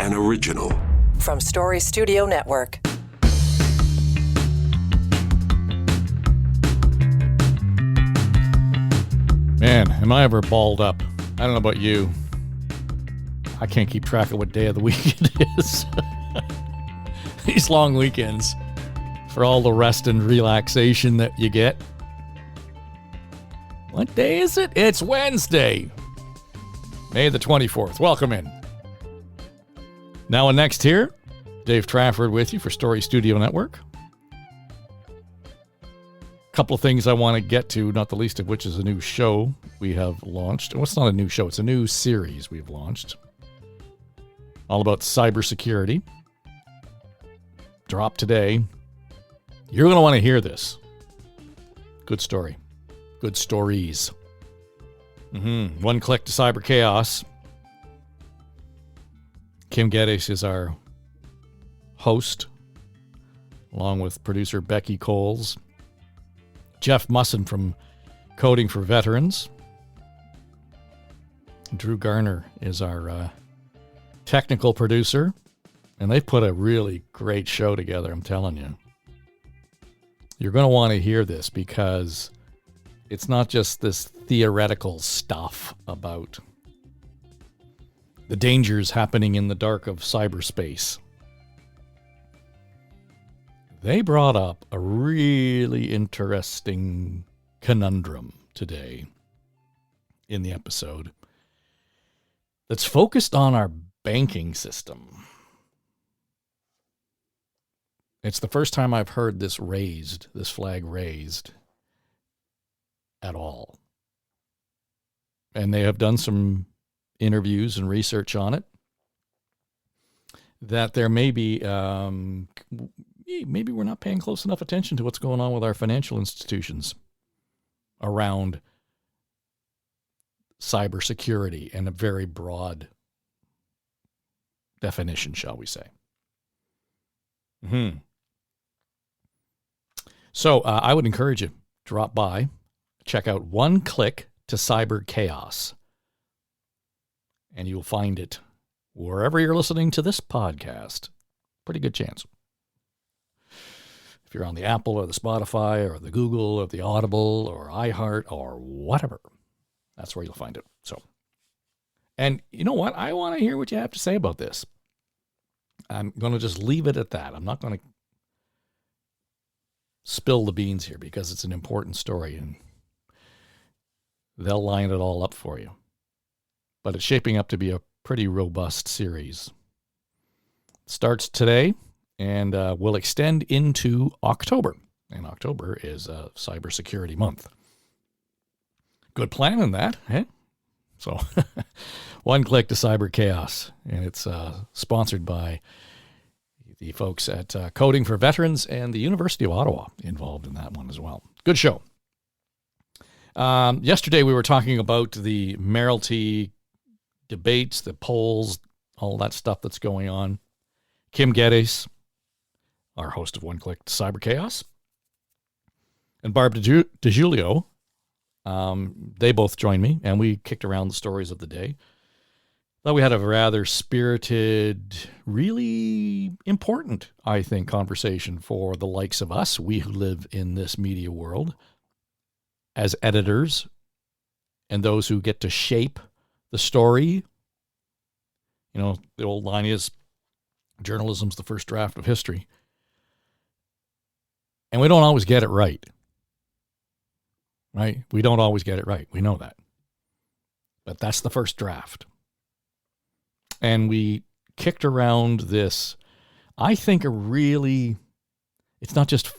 an original. From Story Studio Network. Man, am I ever balled up. I don't know about you. I can't keep track of what day of the week it is. These long weekends, for all the rest and relaxation that you get. What day is it? It's Wednesday, May the 24th. Welcome in. Now and next here, Dave Trafford with you for Story Studio Network. Couple of things I want to get to, not the least of which is a new show we have launched. Well, it's not a new show, it's a new series we've launched. All about cybersecurity. Drop today. You're going to want to hear this. Good story. Good stories. One click to cyber chaos. Kim Geddes is our host, along with producer Becky Coles. Jeff Musson from Coding for Veterans. Drew Garner is our technical producer. And they've put a really great show together, I'm telling you. You're going to want to hear this because it's not just this theoretical stuff about the dangers happening in the dark of cyberspace. They brought up a really interesting conundrum today in the episode that's focused on our banking system. It's the first time I've heard this flag raised at all. And they have done some interviews and research on it, that there may be maybe we're not paying close enough attention to what's going on with our financial institutions around cybersecurity and a very broad definition, shall we say. So I would encourage you, drop by, check out One Click to Cyber Chaos, and you'll find it wherever you're listening to this podcast. Pretty good chance. If you're on the Apple or the Spotify or the Google or the Audible or iHeart or whatever, that's where you'll find it. So, and you know what? I want to hear what you have to say about this. I'm going to just leave it at that. I'm not going to spill the beans here because it's an important story and they'll line it all up for you. But it's shaping up to be a pretty robust series. It starts today and will extend into October. And October is Cybersecurity Month. Good planning that, eh? So, One Click to Cyber Chaos. And it's sponsored by the folks at Coding for Veterans and the University of Ottawa involved in that one as well. Good show. Yesterday we were talking about the mayoralty debates, the polls, all that stuff that's going on. Kim Geddes, our host of One Click to Cyber Chaos, and Barb DiGiulio, they both joined me, and we kicked around the stories of the day. Thought we had a rather spirited, really important, I think, conversation for the likes of us, we who live in this media world, as editors, and those who get to shape the story. You know, the old line is, journalism's the first draft of history. And we don't always get it right. Right? We don't always get it right. We know that. But that's the first draft. And we kicked around this, I think, it's not just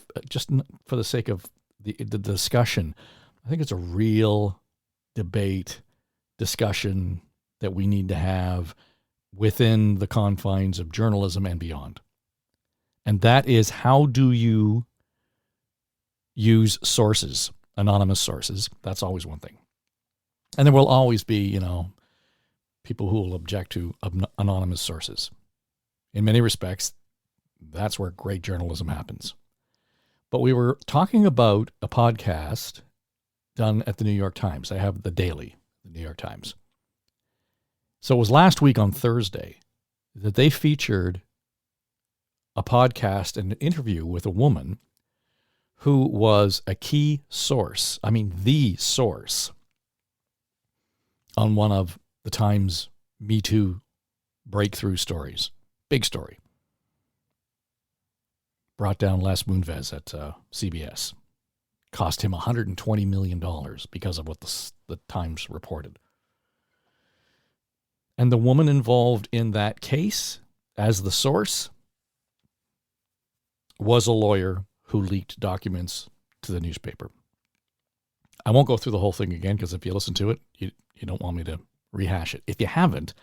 for the sake of the discussion. I think it's a real debate, discussion that we need to have within the confines of journalism and beyond. And that is, how do you use sources, anonymous sources? That's always one thing. And there will always be, people who will object to anonymous sources. In many respects, that's where great journalism happens. But we were talking about a podcast done at the New York Times. I have the Daily, the New York Times. So it was last week on Thursday. that they featured a podcast and an interview with a woman who was a key source, the source, on one of the Times Me Too breakthrough stories. Big story. Brought down Les Moonves at CBS. Cost him $120 million because of what the Times reported. And the woman involved in that case, as the source, was a lawyer who leaked documents to the newspaper. I won't go through the whole thing again, because if you listen to it, you don't want me to rehash it. If you haven't,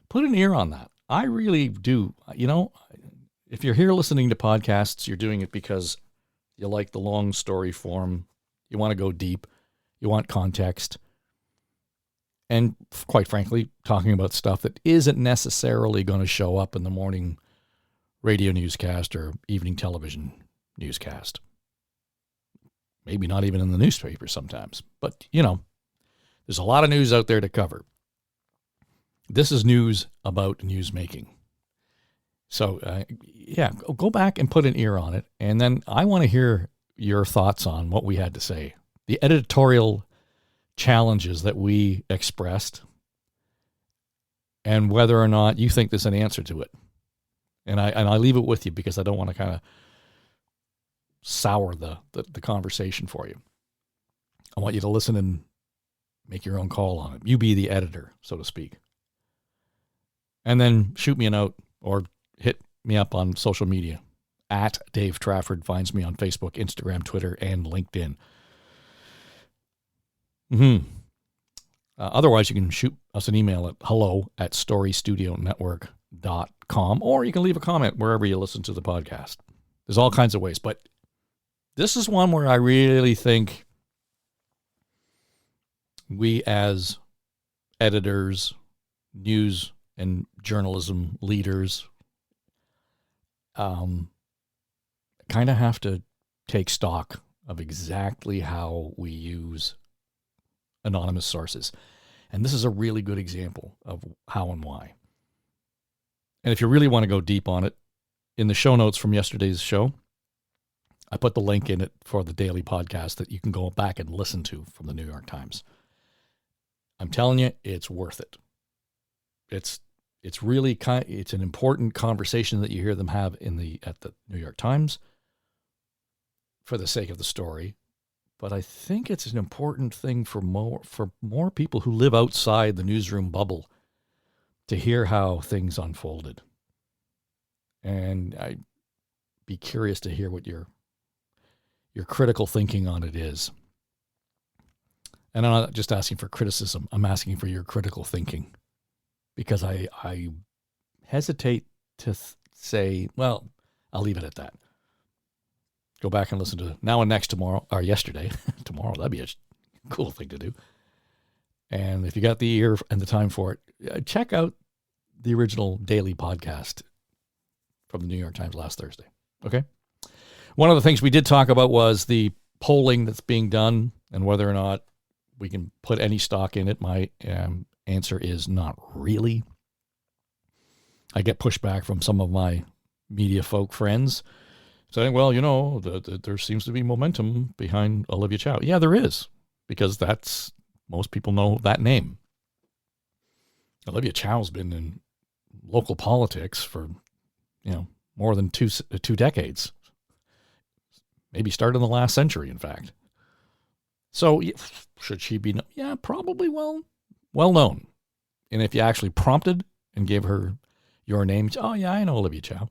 put an ear on that. I really do. If you're here listening to podcasts, you're doing it because you like the long story form. You want to go deep. You want context. And quite frankly, talking about stuff that isn't necessarily going to show up in the morning radio newscast or evening television newscast. Maybe not even in the newspaper sometimes. But, there's a lot of news out there to cover. This is news about news making. So, go back and put an ear on it. And then I want to hear your thoughts on what we had to say. The editorial challenges that we expressed, and whether or not you think there's an answer to it. And I leave it with you, because I don't want to kind of sour the conversation for you. I want you to listen and make your own call on it. You be the editor, so to speak. And then shoot me a note or hit me up on social media. At Dave Trafford finds me on Facebook, Instagram, Twitter, and LinkedIn. Otherwise, you can shoot us an email at hello@storystudionetwork.com, or you can leave a comment wherever you listen to the podcast. There's all kinds of ways, but this is one where I really think we as editors, news and journalism leaders, kind of have to take stock of exactly how we use anonymous sources. And this is a really good example of how and why. And if you really want to go deep on it, in the show notes from yesterday's show, I put the link in it for the daily podcast that you can go back and listen to from the New York Times. I'm telling you, it's worth it. It's really it's an important conversation that you hear them have at the New York Times for the sake of the story. But I think it's an important thing for more people who live outside the newsroom bubble to hear how things unfolded. And I'd be curious to hear what your critical thinking on it is. And I'm not just asking for criticism. I'm asking for your critical thinking, because I hesitate to say, well, I'll leave it at that. Go back and listen to Now and Next tomorrow, or yesterday. Tomorrow, that'd be a cool thing to do. And if you got the ear and the time for it, check out the original daily podcast from the New York Times last Thursday. Okay? One of the things we did talk about was the polling that's being done and whether or not we can put any stock in it. My answer is not really. I get pushback from some of my media folk friends saying, well, there seems to be momentum behind Olivia Chow. Yeah, there is, because most people know that name. Olivia Chow's been in local politics for, more than two decades. Maybe started in the last century, in fact. So should she be? Yeah, probably well known. And if you actually prompted and gave her your name, oh yeah, I know Olivia Chow.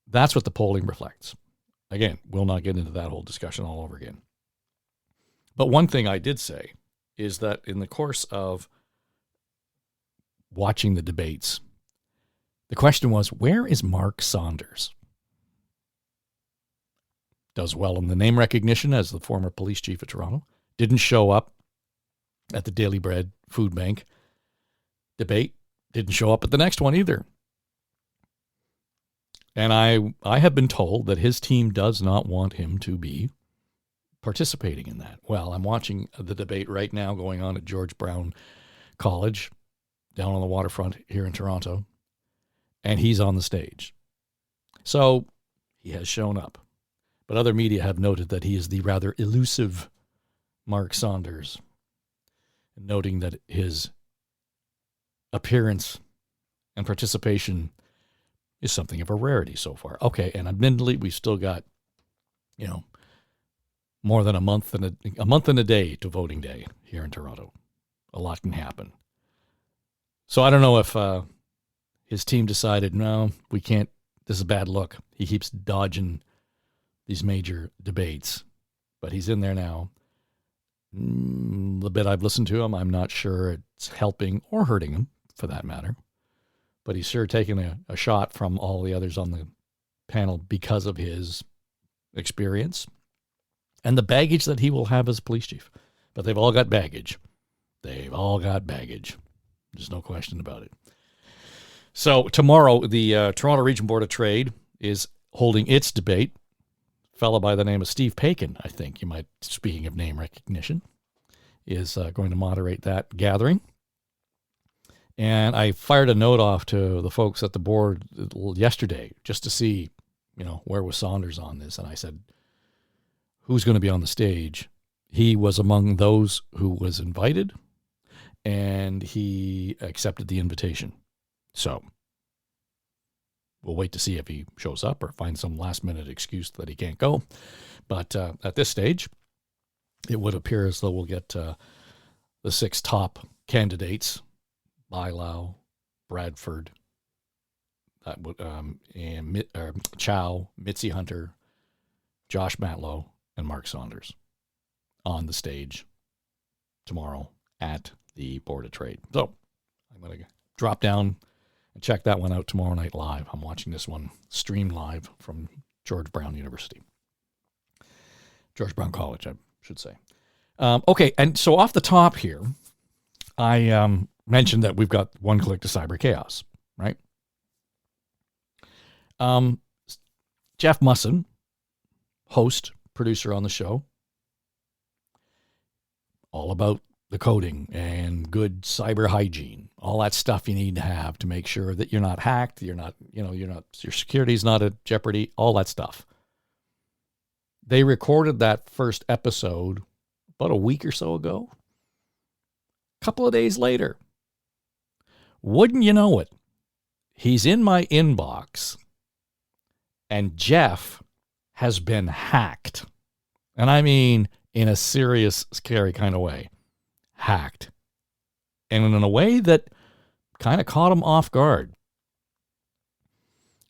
That's what the polling reflects. Again, we'll not get into that whole discussion all over again. But one thing I did say is that in the course of watching the debates, the question was, where is Mark Saunders? Does well in the name recognition as the former police chief of Toronto. Didn't show up at the Daily Bread food bank debate. Didn't show up at the next one either. And I have been told that his team does not want him to be participating in that. Well, I'm watching the debate right now going on at George Brown College down on the waterfront here in Toronto. and he's on the stage. So he has shown up. But other media have noted that he is the rather elusive Mark Saunders, noting that his appearance and participation is something of a rarity so far. Okay, and admittedly, we've still got, more than a month and a day to voting day here in Toronto. A lot can happen. So I don't know if his team decided, no, we can't. This is a bad look. He keeps dodging these major debates, but he's in there now. The bit I've listened to him, I'm not sure it's helping or hurting him, for that matter. But he's sure taking a shot from all the others on the panel because of his experience and the baggage that he will have as police chief. But they've all got baggage. They've all got baggage. There's no question about it. So tomorrow, the Toronto Region Board of Trade is holding its debate. A fellow by the name of Steve Paikin, I think you might, speaking of name recognition, is going to moderate that gathering. And I fired a note off to the folks at the board yesterday just to see, where was Saunders on this. And I said, who's going to be on the stage? He was among those who was invited, and he accepted the invitation. So we'll wait to see if he shows up or finds some last-minute excuse that he can't go. But at this stage, it would appear as though we'll get the 6 top candidates: Bylau, Bradford, and Chow, Mitzi Hunter, Josh Matlow, and Mark Saunders on the stage tomorrow at the Board of Trade. So I'm going to drop down and check that one out tomorrow night live. I'm watching this one streamed live from George Brown College, I should say. Okay, and so off the top here, I mentioned that we've got One Click to Cyber Chaos, right? Jeff Musson, host, producer on the show, all about the coding and good cyber hygiene, all that stuff you need to have to make sure that you're not hacked, your security's not at jeopardy, all that stuff. They recorded that first episode about a week or so ago. A couple of days later, wouldn't you know it, he's in my inbox, and Jeff has been hacked. And I mean in a serious, scary kind of way. Hacked. And in a way that kind of caught him off guard.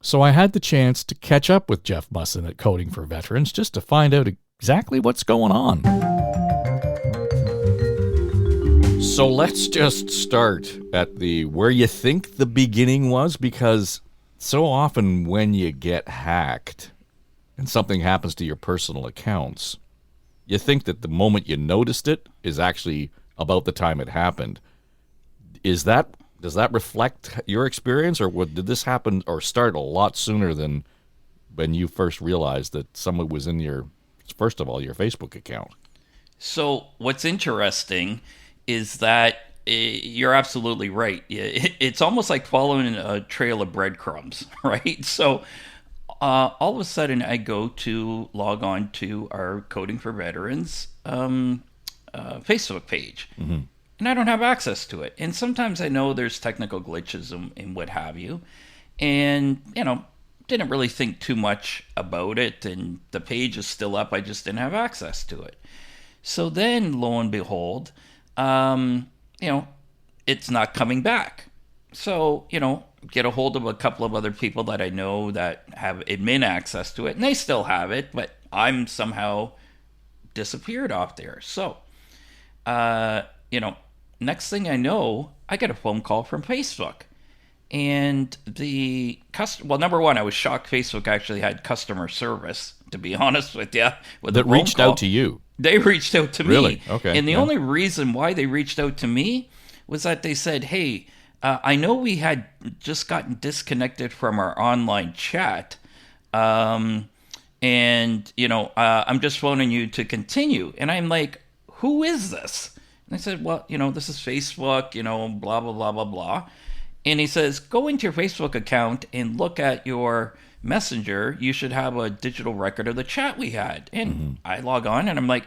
So I had the chance to catch up with Jeff Musson at Coding for Veterans just to find out exactly what's going on. So let's just start at where you think the beginning was, because so often when you get hacked and something happens to your personal accounts, you think that the moment you noticed it is actually about the time it happened. Does that reflect your experience, or did this happen or start a lot sooner than when you first realized that someone was in your Facebook account? So what's interesting is that you're absolutely right. It's almost like following a trail of breadcrumbs, right? So all of a sudden I go to log on to our Coding for Veterans Facebook page. Mm-hmm. And I don't have access to it. And sometimes I know there's technical glitches and what have you. And, didn't really think too much about it. And the page is still up. I just didn't have access to it. So then, lo and behold, it's not coming back. So, get a hold of a couple of other people that I know that have admin access to it. And they still have it. But I'm somehow disappeared off there. So, next thing I know, I get a phone call from Facebook. And number one, I was shocked Facebook actually had customer service, to be honest with you. That reached out to you. They reached out to me. Really? Okay. And the only reason why they reached out to me was that they said, hey, I know we had just gotten disconnected from our online chat. I'm just phoning you to continue. And I'm like, who is this? And I said, well, this is Facebook, blah, blah, blah, blah, blah. And he says, go into your Facebook account and look at your messenger. You should have a digital record of the chat we had. And I log on and I'm like,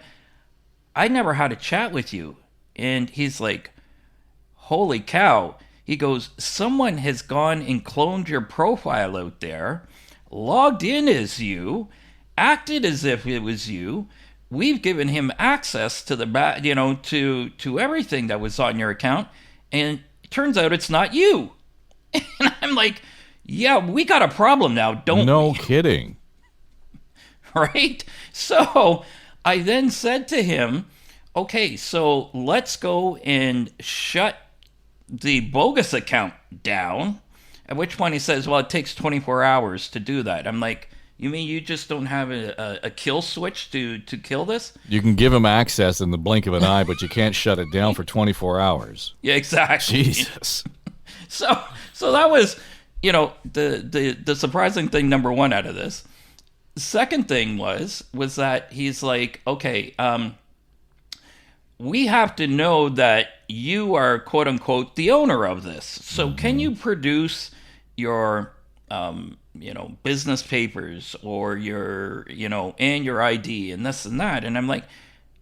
I never had a chat with you. And he's like, holy cow. He goes, someone has gone and cloned your profile out there, logged in as you, acted as if it was you. We've given him access to the to everything that was on your account, and it turns out it's not you. And I'm like, yeah, we got a problem now, don't we? No kidding. Right? So I then said to him, okay, so let's go and shut the bogus account down. At which point he says, well, it takes 24 hours to do that. I'm like, you mean you just don't have a kill switch to kill this? You can give him access in the blink of an eye, but you can't shut it down for 24 hours. Yeah, exactly. Jesus. So that was, the surprising thing, number one, out of this. Second thing was that he's like, okay, we have to know that you are, quote unquote, the owner of this. So can you produce your business papers or your, and your ID and this and that? And I'm like,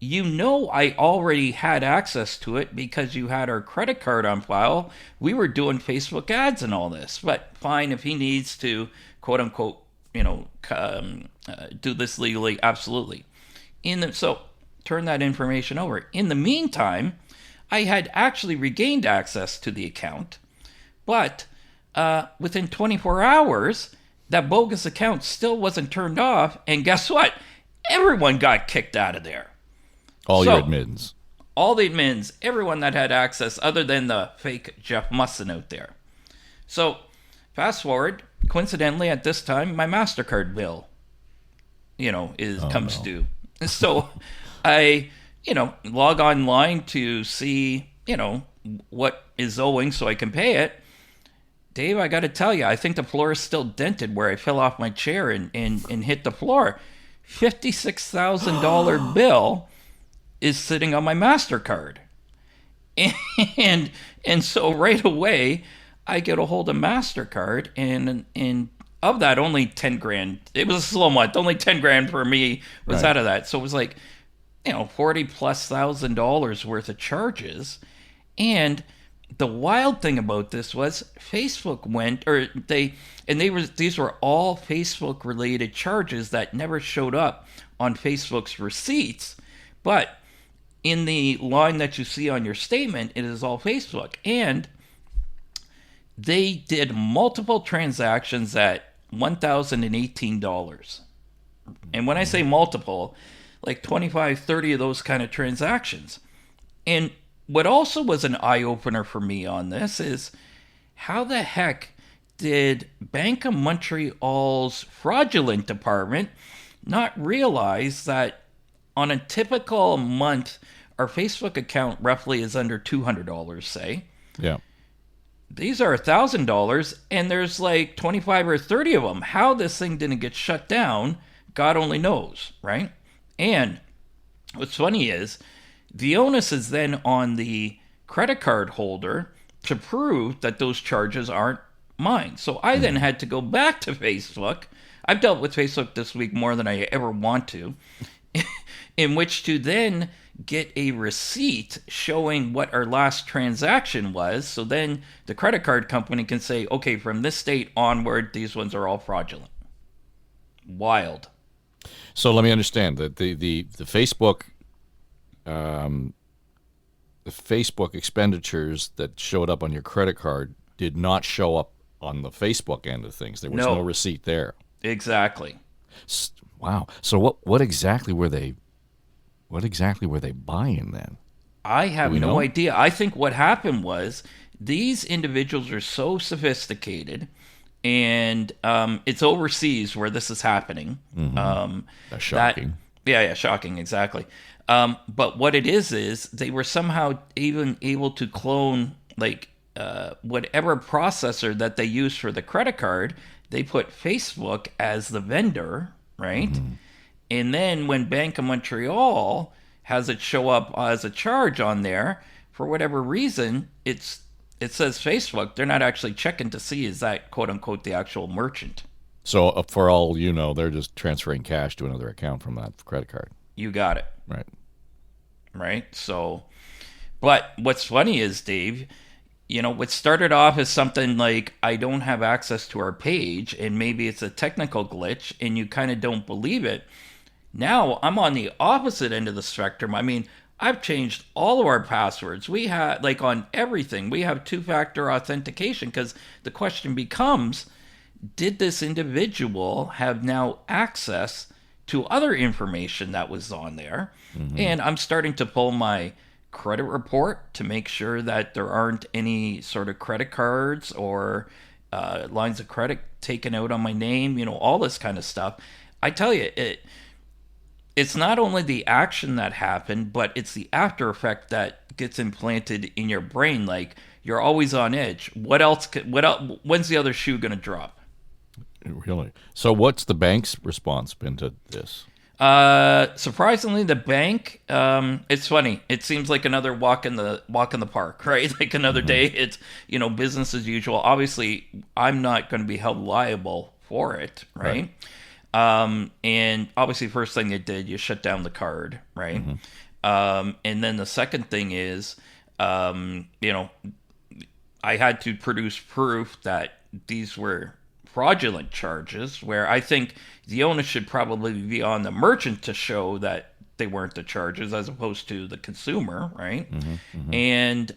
I already had access to it because you had our credit card on file. We were doing Facebook ads and all this. But fine, if he needs to, quote unquote, do this legally, absolutely. So turn that information over. In the meantime, I had actually regained access to the account, but within 24 hours, that bogus account still wasn't turned off. And guess what? Everyone got kicked out of there. All your admins. All the admins, everyone that had access other than the fake Jeff Musson out there. So fast forward, coincidentally at this time, my MasterCard bill, comes due. So I, log online to see, what is owing so I can pay it. Dave, I got to tell you, I think the floor is still dented where I fell off my chair and hit the floor. $56,000 bill is sitting on my MasterCard. And so right away, I get a hold of MasterCard, and of that, only 10 grand. It was a slow month. Only 10 grand for me was out of that. So it was like, $40,000+ worth of charges. And the wild thing about this was Facebook these were all Facebook related charges that never showed up on Facebook's receipts, but in the line that you see on your statement, it is all Facebook. And they did multiple transactions at $1,018. And when I say multiple, like 25, 30 of those kind of transactions. And what also was an eye-opener for me on this is how the heck did Bank of Montreal's fraudulent department not realize that on a typical month, our Facebook account roughly is under $200, say. Yeah. These are $1,000, and there's like 25 or 30 of them. How this thing didn't get shut down, God only knows, right? And what's funny is the onus is then on the credit card holder to prove that those charges aren't mine. So I then had to go back to Facebook. I've dealt with Facebook this week more than I ever want to, in which to then get a receipt showing what our last transaction was. So then the credit card company can say, okay, from this date onward, these ones are all fraudulent. Wild. So let me understand that the Facebook the Facebook expenditures that showed up on your credit card did not show up on the Facebook end of things. There was no receipt there. Exactly. Wow. So what exactly were they buying then? I have no idea. I think what happened was these individuals are so sophisticated, and it's overseas where this is happening. That's shocking. Shocking, exactly. But what it is they were somehow even able to clone whatever processor that they use for the credit card. They put Facebook as the vendor, right? And then when Bank of Montreal has it show up as a charge on there, for whatever reason, it's it says Facebook, they're not actually checking to see is that quote unquote the actual merchant. So for all you know, they're just transferring cash to another account from that credit card. You got it. Right. Right. So, but what's funny is, Dave, what started off as something like, I don't have access to our page, and maybe it's a technical glitch, and you kind of don't believe it. Now I'm on the opposite end of the spectrum. I mean, I've changed all of our passwords. We have, like, on everything, we have two-factor authentication, because the question becomes, did this individual have now access to other information that was on there? Mm-hmm. And I'm starting to pull my credit report to make sure that there aren't any sort of credit cards or lines of credit taken out on my name, all this kind of stuff. I tell you, it's not only the action that happened, but it's the after effect that gets implanted in your brain. Like, you're always on edge. What else? When's the other shoe going to drop? Really? So what's the bank's response been to this? Surprisingly, the bank, it's funny. It seems like another walk in the park, right? Like another day. It's, business as usual. Obviously, I'm not going to be held liable for it, right? And obviously, first thing it did, you shut down the card, right? And then the second thing is, I had to produce proof that these were fraudulent charges, where I think the onus should probably be on the merchant to show that they weren't the charges as opposed to the consumer, right? And,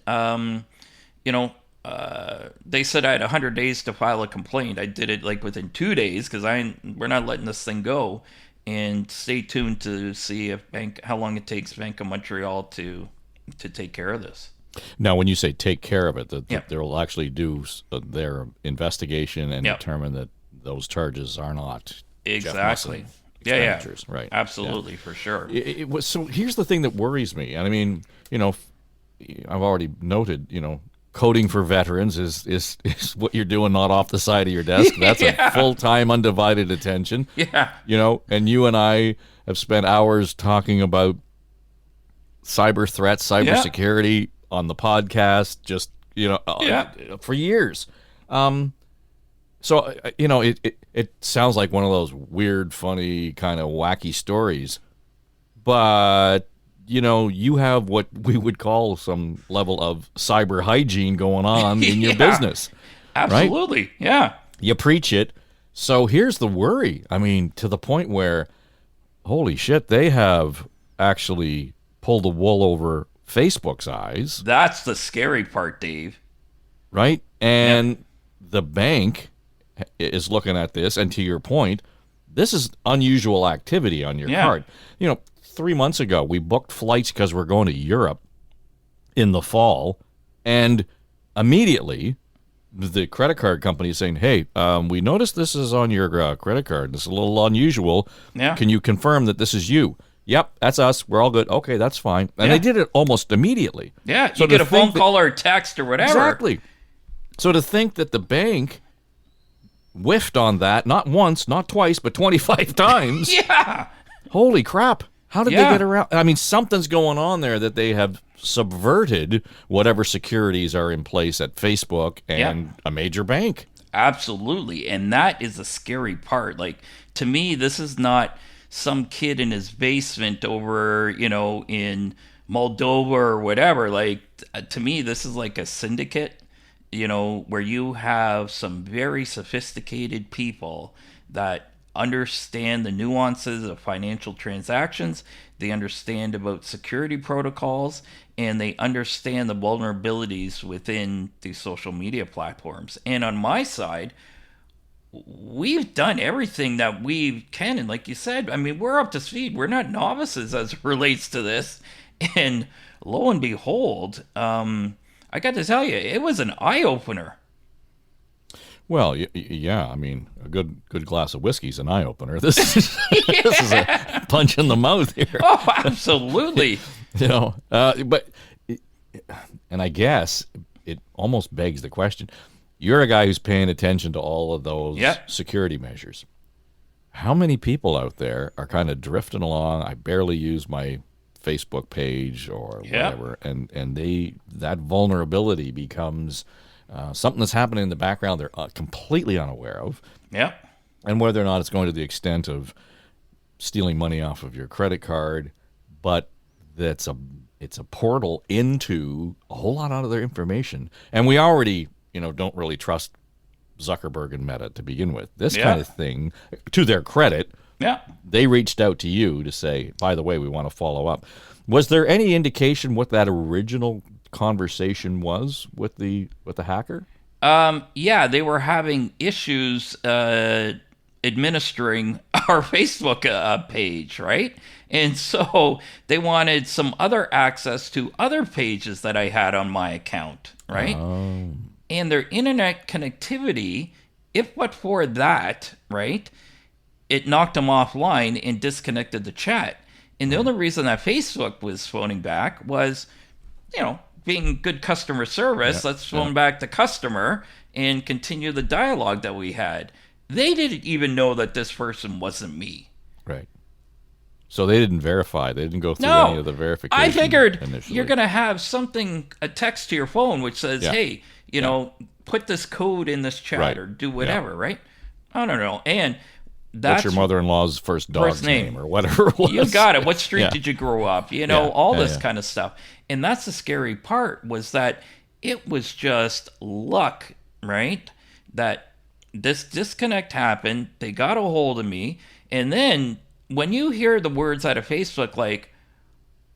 they said I had 100 days to file a complaint. I did it like within 2 days because we're not letting this thing go. And stay tuned to see how long it takes Bank of Montreal to take care of this. Now, when you say take care of it, that they'll actually do their investigation and determine that those charges are not exactly. Yeah, right. Absolutely, for sure. It was, so here's the thing that worries me. And I mean, I've already noted, coding for veterans is what you're doing, not off the side of your desk. That's a full-time, undivided attention. Yeah. And you and I have spent hours talking about cyber threats, cybersecurity on the podcast, just, for years. So, it sounds like one of those weird, funny, kind of wacky stories. But, you have what we would call some level of cyber hygiene going on in your business. Absolutely. Right? Yeah. You preach it. So here's the worry. I mean, to the point where, holy shit, they have actually pulled the wool over Facebook's eyes. That's the scary part, Dave. Right? And the bank is looking at this, and to your point, this is unusual activity on your card. 3 months ago, we booked flights because we're going to Europe in the fall, and immediately the credit card company is saying, hey, we noticed this is on your credit card. This is a little unusual. Yeah. Can you confirm that this is you? Yep, that's us. We're all good. Okay, that's fine. And they did it almost immediately. Yeah, so you get a phone call or a text or whatever. Exactly. So to think that the bank whiffed on that, not once, not twice, but 25 times. Yeah. Holy crap. How did they get around? I mean, something's going on there that they have subverted whatever securities are in place at Facebook and a major bank. Absolutely. And that is the scary part. Like, to me, this is not some kid in his basement over, in Moldova or whatever. Like, to me, this is like a syndicate, where you have some very sophisticated people that understand the nuances of financial transactions. They understand about security protocols, and they understand the vulnerabilities within these social media platforms. And on my side, we've done everything that we can. And like you said, I mean, we're up to speed. We're not novices as it relates to this. And lo and behold, I got to tell you, it was an eye-opener. Well, yeah, I mean, a good glass of whiskey is an eye-opener. This is this is a punch in the mouth here. Oh, absolutely. But and I guess it almost begs the question. You're a guy who's paying attention to all of those security measures. How many people out there are kind of drifting along? I barely use my Facebook page or Yeah. whatever, and that vulnerability becomes something that's happening in the background they're completely unaware of, Yeah. and whether or not it's going to the extent of stealing money off of your credit card, but it's a portal into a whole lot of other information, and we already don't really trust Zuckerberg and Meta to begin with. This kind of thing, to their credit, they reached out to you to say, by the way, we want to follow up. Was there any indication what that original conversation was with the hacker? Yeah, they were having issues administering our Facebook page, right? And so they wanted some other access to other pages that I had on my account, right? Oh. And their internet connectivity, if but for that, right, it knocked them offline and disconnected the chat. And the only reason that Facebook was phoning back was, being good customer service, let's phone back the customer and continue the dialogue that we had. They didn't even know that this person wasn't me. Right. So they didn't verify. They didn't go through any of the verification. I figured initially. You're going to have something, a text to your phone, which says, hey, put this code in this chat or do whatever, right? I don't know. And that's what's your mother-in-law's first dog's name or whatever it was. You got it. What street did you grow up? All this kind of stuff. And that's the scary part, was that it was just luck, right? That this disconnect happened. They got a hold of me. And then when you hear the words out of Facebook like,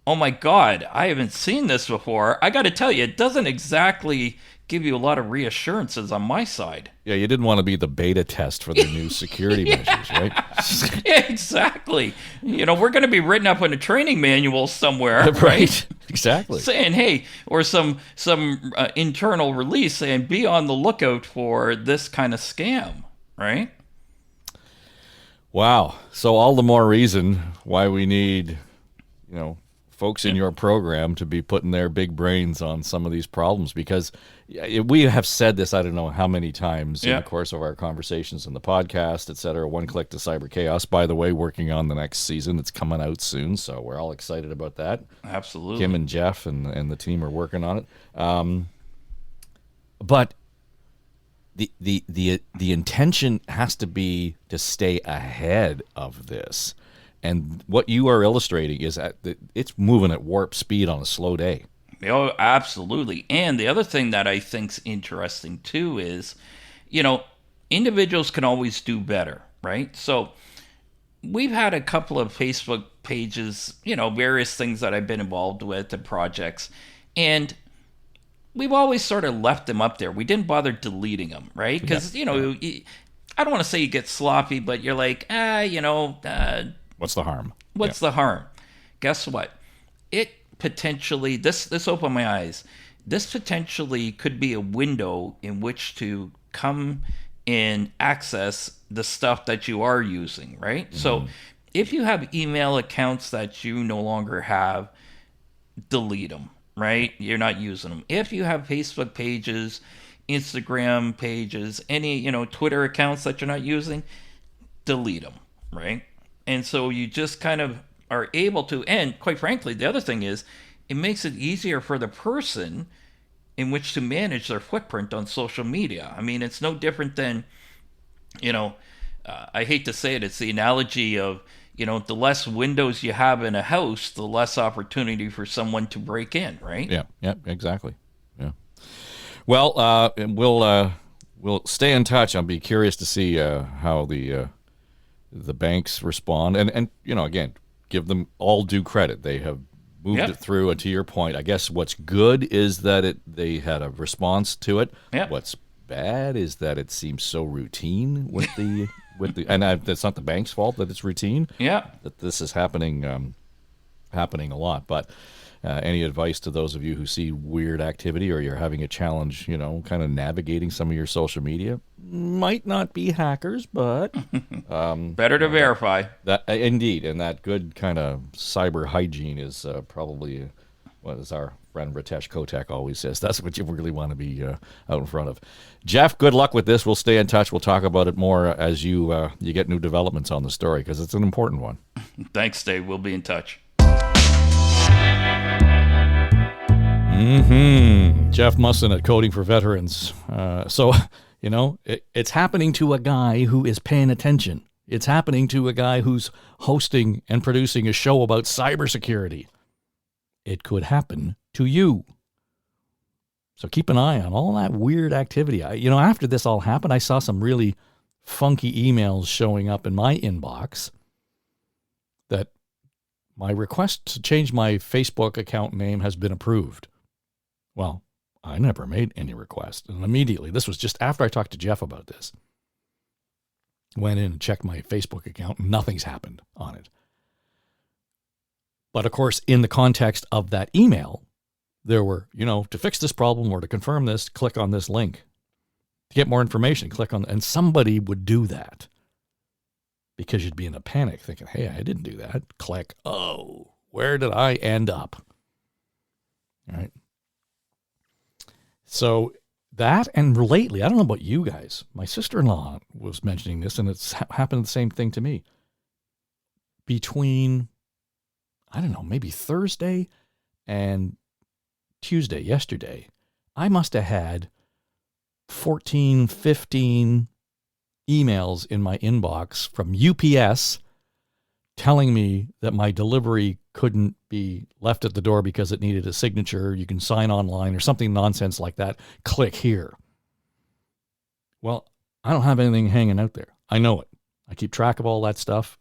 oh my God, I haven't seen this before, I got to tell you, it doesn't exactly give you a lot of reassurances on my side. Yeah, you didn't want to be the beta test for the new security measures, right? Exactly. We're going to be written up in a training manual somewhere, right? Exactly. Saying, hey, or some internal release saying, be on the lookout for this kind of scam, right? Wow. So all the more reason why we need, folks in your program to be putting their big brains on some of these problems, because we have said this, I don't know how many times in the course of our conversations in the podcast, et cetera. One Click to Cyber Chaos, by the way, working on the next season. It's coming out soon, so we're all excited about that. Absolutely. Kim and Jeff and the team are working on it. But the intention has to be to stay ahead of this. And what you are illustrating is that it's moving at warp speed on a slow day. Oh, absolutely. And the other thing that I think's interesting too is, individuals can always do better, right? So we've had a couple of Facebook pages, various things that I've been involved with and projects, and we've always sort of left them up there. We didn't bother deleting them, right? Because, I don't want to say you get sloppy, but you're like, what's the harm? What's the harm? Guess what? It potentially, this opened my eyes. This potentially could be a window in which to come and access the stuff that you are using, right? Mm-hmm. So if you have email accounts that you no longer have, delete them, right? You're not using them. If you have Facebook pages, Instagram pages, any, Twitter accounts that you're not using, delete them, right? And so you just kind of are able to, and quite frankly, the other thing is, it makes it easier for the person in which to manage their footprint on social media. I mean, it's no different than, I hate to say it, it's the analogy of, the less windows you have in a house, the less opportunity for someone to break in, right? Yeah, exactly. Yeah. Well, we'll stay in touch. I'll be curious to see how the banks respond, and again, give them all due credit. They have moved it through, and to your point, I guess what's good is that they had a response to it. What's bad is that it seems so routine with the and that's not the bank's fault that it's routine. That this is happening a lot. But any advice to those of you who see weird activity, or you're having a challenge, kind of navigating some of your social media? Might not be hackers, but better to verify. That indeed, and that good kind of cyber hygiene is probably what is our friend Ritesh Kotek always says. That's what you really want to be out in front of. Jeff, good luck with this. We'll stay in touch. We'll talk about it more as you get new developments on the story, because it's an important one. Thanks, Dave. We'll be in touch. Jeff Musson at Coding for Veterans. It's happening to a guy who is paying attention. It's happening to a guy who's hosting and producing a show about cybersecurity. It could happen to you. So keep an eye on all that weird activity. After this all happened, I saw some really funky emails showing up in my inbox that my request to change my Facebook account name has been approved. Well, I never made any request. And immediately, this was just after I talked to Jeff about this, went in and checked my Facebook account. Nothing's happened on it. But of course, in the context of that email, there were, to fix this problem or to confirm this, click on this link. To get more information, click on, and somebody would do that. Because you'd be in a panic thinking, hey, I didn't do that. Click. Oh, where did I end up? All right. So that, and lately, I don't know about you guys, my sister-in-law was mentioning this, and it's happened the same thing to me. Between, I don't know, maybe Thursday and Tuesday, yesterday, I must have had 14, 15 emails in my inbox from UPS telling me that my delivery couldn't be left at the door because it needed a signature. You can sign online or something nonsense like that. Click here. Well, I don't have anything hanging out there. I know it. I keep track of all that stuff.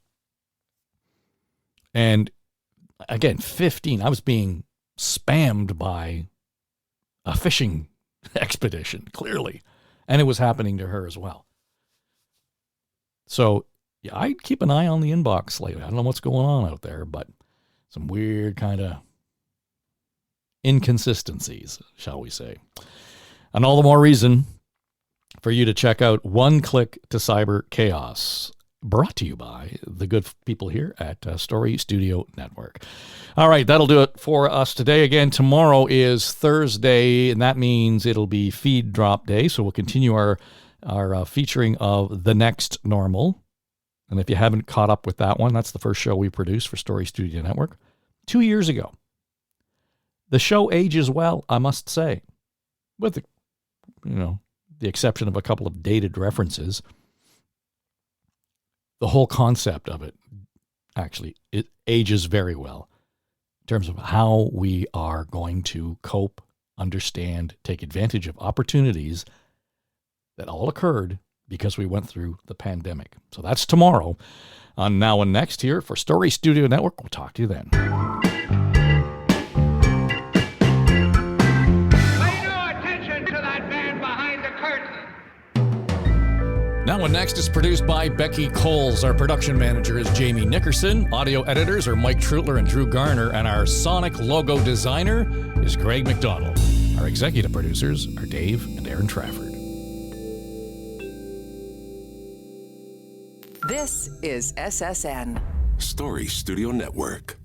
And again, 15, I was being spammed by a fishing expedition, clearly. And it was happening to her as well. So, yeah, I keep an eye on the inbox lately. I don't know what's going on out there, but some weird kind of inconsistencies, shall we say. And all the more reason for you to check out One Click to Cyber Chaos, brought to you by the good people here at Story Studio Network. All right, that'll do it for us today. Again, tomorrow is Thursday, and that means it'll be feed drop day, so we'll continue our featuring of The Next Normal. And if you haven't caught up with that one, that's the first show we produced for Story Studio Network 2 years ago. The show ages well, I must say, with the exception of a couple of dated references. The whole concept of it, actually, it ages very well in terms of how we are going to cope, understand, take advantage of opportunities that all occurred because we went through the pandemic. So that's tomorrow on Now and Next here for Story Studio Network. We'll talk to you then. Pay no attention to that man behind the curtain. Now and Next is produced by Becky Coles. Our production manager is Jamie Nickerson. Audio editors are Mike Trutler and Drew Garner. And our sonic logo designer is Greg McDonald. Our executive producers are Dave and Aaron Trafford. This is SSN. Story Studio Network.